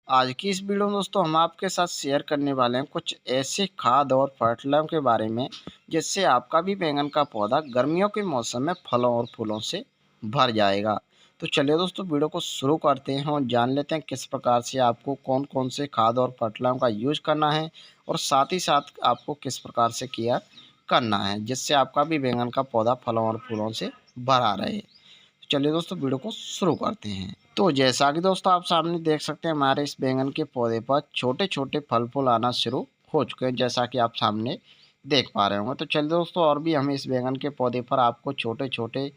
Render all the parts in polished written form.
आज की इस वीडियो में दोस्तों हम आपके साथ शेयर करने वाले हैं कुछ ऐसे खाद और फर्टिलाइजर के बारे में जिससे आपका भी बैंगन का पौधा गर्मियों के मौसम में फलों और फूलों से भर जाएगा। तो चलिए दोस्तों वीडियो को शुरू करते हैं और जान लेते हैं किस प्रकार से आपको कौन कौन से खाद और फर्टिलाइजर का यूज करना है और साथ ही साथ आपको किस प्रकार से केयर करना है जिससे आपका भी बैंगन का पौधा फलों और फूलों से भरा रहे। चलिए दोस्तों वीडियो को शुरू करते हैं। तो जैसा कि दोस्तों आप सामने देख सकते हैं हमारे इस बैंगन के पौधे पर छोटे छोटे फल फूल आना शुरू हो चुके हैं, जैसा कि आप सामने देख पा रहे होंगे। तो चलिए दोस्तों और भी हम इस बैंगन के पौधे पर आपको छोटे छोटे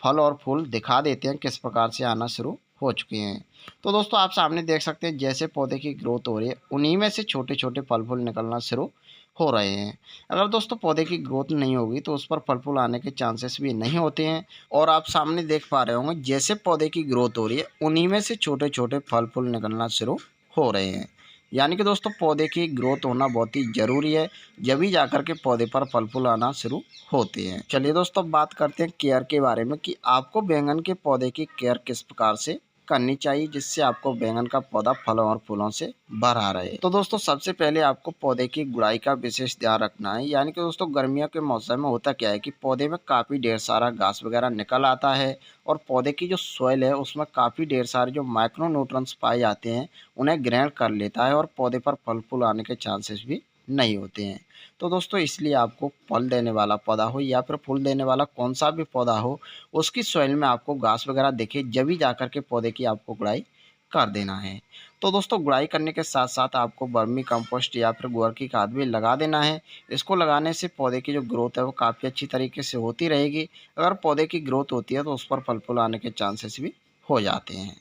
फल और फूल दिखा देते हैं किस प्रकार से आना शुरू हो चुके हैं। तो दोस्तों आप सामने देख सकते हैं जैसे पौधे की ग्रोथ हो रही है उन्हीं में से छोटे छोटे फल फूल निकलना शुरू हो रहे हैं। अगर दोस्तों पौधे की ग्रोथ नहीं होगी तो उस पर फल फूल आने के चांसेस भी नहीं होते हैं। और आप सामने देख पा रहे होंगे जैसे पौधे की ग्रोथ हो रही है उन्हीं में से छोटे छोटे फल फूल निकलना शुरू हो रहे हैं। यानी कि दोस्तों पौधे की ग्रोथ होना बहुत ही ज़रूरी है, जब ही जाकर के पौधे पर फल फूल आना शुरू होते हैं। चलिए दोस्तों अब बात करते हैं केयर के बारे में कि आपको बैंगन के पौधे की केयर किस प्रकार से करनी चाहिए जिससे आपको बैंगन का पौधा फलों और फूलों से भरा रहे। तो दोस्तों सबसे पहले आपको पौधे की गुड़ाई का विशेष ध्यान रखना है। यानी कि दोस्तों गर्मियों के मौसम में होता क्या है कि पौधे में काफ़ी ढेर सारा घास वगैरह निकल आता है और पौधे की जो सॉइल है उसमें काफ़ी ढेर सारे जो माइक्रो न्यूट्रंस पाए जाते हैं उन्हें ग्रहण कर लेता है और पौधे पर फल फूल आने के चांसेस भी नहीं होते हैं। तो दोस्तों इसलिए आपको फल देने वाला पौधा हो या फिर फूल देने वाला कौन सा भी पौधा हो उसकी सॉइल में आपको घास वगैरह दिखे जब ही जाकर के पौधे की आपको गुड़ाई कर देना है। तो दोस्तों गुड़ाई करने के साथ साथ आपको वर्मी कंपोस्ट या फिर गोबर की खाद भी लगा देना है। इसको लगाने से पौधे की जो ग्रोथ है वो काफ़ी अच्छी तरीके से होती रहेगी। अगर पौधे की ग्रोथ होती है तो उस पर फल फूल आने के चांसेस भी हो जाते हैं।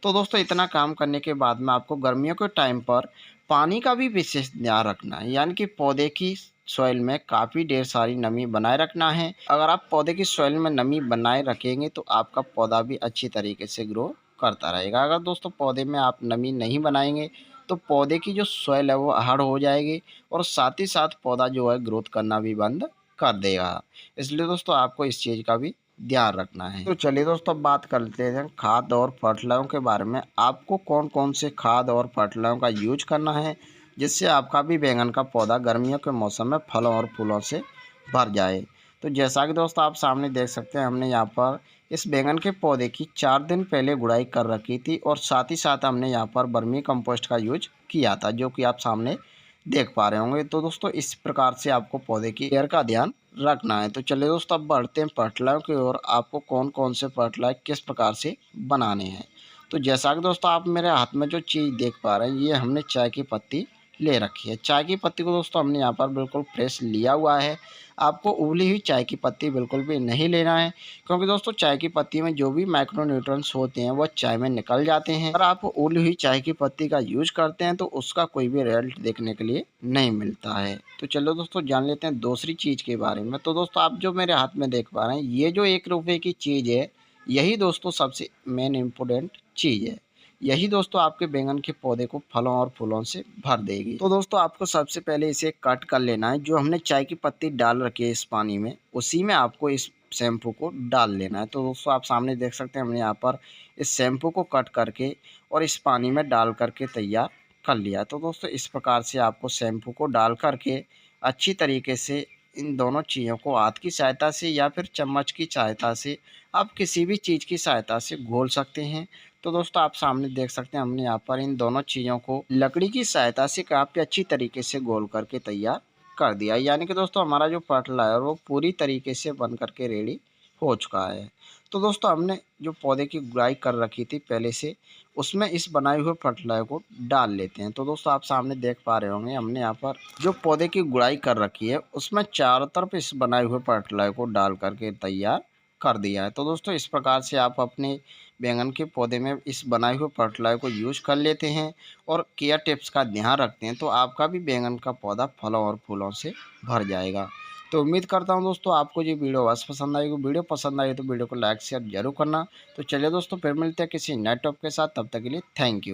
तो दोस्तों इतना काम करने के बाद में आपको गर्मियों के टाइम पर पानी का भी विशेष ध्यान रखना है। यानी कि पौधे की सॉइल में काफ़ी ढेर सारी नमी बनाए रखना है। अगर आप पौधे की सॉइल में नमी बनाए रखेंगे तो आपका पौधा भी अच्छी तरीके से ग्रो करता रहेगा। अगर दोस्तों पौधे में आप नमी नहीं बनाएंगे तो पौधे की जो सॉइल है वो हार्ड हो जाएगी और साथ ही साथ पौधा जो है ग्रोथ करना भी बंद कर देगा। इसलिए दोस्तों आपको इस चीज़ का भी ध्यान रखना है। तो चलिए दोस्तों अब बात कर लेते हैं खाद और फर्टिलाइजरों के बारे में। आपको कौन कौन से खाद और फर्टिलाइजरों का यूज करना है जिससे आपका भी बैंगन का पौधा गर्मियों के मौसम में फलों और फूलों से भर जाए। तो जैसा कि दोस्तों आप सामने देख सकते हैं हमने यहाँ पर इस बैंगन के पौधे की 4 दिन पहले गुड़ाई कर रखी थी और साथ ही साथ हमने यहाँ पर वर्मी कंपोस्ट का यूज किया था जो कि आप सामने देख पा रहे होंगे। तो दोस्तों इस प्रकार से आपको पौधे की केयर का ध्यान रखना है। तो चलिए दोस्तों अब बढ़ते हैं फर्टिलाइजर की ओर। आपको कौन कौन से फर्टिलाइजर किस प्रकार से बनाने हैं। तो जैसा कि दोस्तों आप मेरे हाथ में जो चीज़ देख पा रहे हैं ये हमने चाय की पत्ती ले रखी है। चाय की पत्ती को दोस्तों हमने यहाँ पर बिल्कुल फ्रेश लिया हुआ है। आपको उबली हुई चाय की पत्ती बिल्कुल भी नहीं लेना है, क्योंकि दोस्तों चाय की पत्ती में जो भी माइक्रो न्यूट्रिएंट्स होते हैं वो चाय में निकल जाते हैं। अगर आप उबली हुई चाय की पत्ती का यूज करते हैं तो उसका कोई भी रिजल्ट देखने के लिए नहीं मिलता है। तो चलो दोस्तों जान लेते हैं दूसरी चीज़ के बारे में। तो दोस्तों आप जो मेरे हाथ में देख पा रहे हैं ये जो 1 रुपये की चीज़ है यही दोस्तों सबसे मेन इम्पोर्टेंट चीज़ है। यही दोस्तों आपके बैंगन के पौधे को फलों और फूलों से भर देगी। तो दोस्तों आपको सबसे पहले इसे कट कर लेना है। जो हमने चाय की पत्ती डाल रखी है इस पानी में उसी में आपको इस शैम्पू को डाल लेना है। तो दोस्तों आप सामने देख सकते हैं हमने यहाँ पर इस शैम्पू को कट करके और इस पानी में डाल करके तैयार कर लिया। तो दोस्तों इस प्रकार से आपको शैम्पू को डाल करके अच्छी तरीके से इन दोनों चीज़ों को हाथ की सहायता से या फिर चम्मच की सहायता से आप किसी भी चीज़ की सहायता से घोल सकते हैं। तो दोस्तों आप सामने देख सकते हैं हमने यहाँ पर इन दोनों चीज़ों को लकड़ी की सहायता से काफ़ी अच्छी तरीके से घोल करके तैयार कर दिया। यानी कि दोस्तों हमारा जो फर्टिलाइजर वो पूरी तरीके से बन करके रेडी हो चुका है। तो दोस्तों हमने जो पौधे की गुड़ाई कर रखी थी पहले से उसमें इस बनाए हुए फर्टिलाइजर को डाल लेते हैं। तो दोस्तों आप सामने देख पा रहे होंगे हमने यहाँ पर जो पौधे की गुड़ाई कर रखी है उसमें चारों तरफ इस बनाए हुए फर्टिलाइजर को डाल करके तैयार कर दिया है। तो दोस्तों इस प्रकार से आप अपने बैंगन के पौधे में इस बनाए हुए फर्टिलाइजर को यूज कर लेते हैं और केयर टिप्स का ध्यान रखते हैं तो आपका भी बैंगन का पौधा फलों और फूलों से भर जाएगा। तो उम्मीद करता हूं दोस्तों आपको ये वीडियो बस पसंद आएगी। वीडियो पसंद आई तो वीडियो को लाइक शेयर जरूर करना। तो चलिए दोस्तों फिर मिलते हैं किसी नए टॉपिक के साथ, तब तक के लिए थैंक यू।